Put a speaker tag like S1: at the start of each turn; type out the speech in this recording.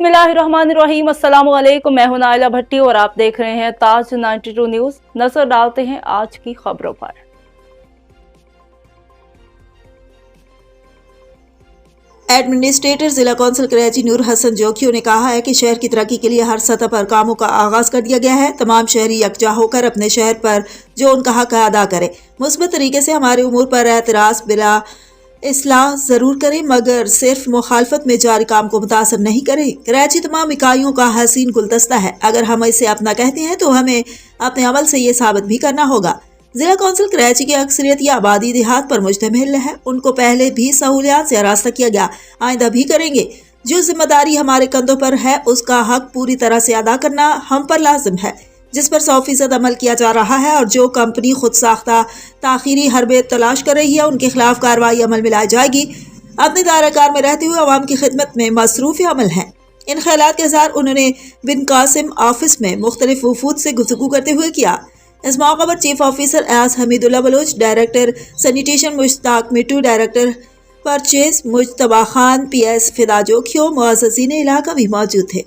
S1: बिस्मिल्लाहिर्रहमानिर्रहीम। अस्सलाम वालेकुम। मैं हूं नाइला भट्टी और आप देख रहे हैं ताज 92 न्यूज। नजर डालते हैं आज की खबरों पर।
S2: एडमिनिस्ट्रेटर जिला कौंसिल कराची नूर हसन जोखियों ने कहा है कि शहर की तरक्की के लिए हर सतह पर कामों का आगाज कर दिया गया है। तमाम शहरी यकजा होकर अपने शहर पर जो उनका हक है अदा करें। मुस्बत तरीके से हमारे उमूर पर एतराज बिला इस्लाह जरूर करें, मगर सिर्फ मुखालफत में जारी काम को मुतासर नहीं करें। कराची तमाम इकाइयों का हसीन गुलदस्ता है। अगर हम इसे अपना कहते हैं तो हमें अपने अमल से ये साबित भी करना होगा। जिला कौंसिल कराची की अक्सरियत या आबादी देहात पर मुश्तमिल है। उनको पहले भी सहूलियात से आरास्ता किया गया, आइंदा भी करेंगे। जो जिम्मेदारी हमारे कंधों पर है उसका हक पूरी तरह से अदा करना हम पर लाजिम है, जिस पर 100% अमल किया जा रहा है। और जो कंपनी खुद साख्ता ताखीरी हरबे तलाश कर रही है उनके खिलाफ कार्रवाई अमल में लाई जाएगी। अपने दायराकार में रहते हुए अवाम की खिदमत में मसरूफ अमल है। इन ख्यालात के इज़हार उन्होंने बिन कासिम ऑफिस में मुख्तलिफ वफूद से गुफ्तगू करते हुए किया। इस मौके पर chief officer S Hamidullah Baloch, director sanitation Mushtaq Mittu, director purchase Mujtaba Khan, PS Fida Jokhio, मुअज़्ज़िज़ीन इलाका भी मौजूद थे।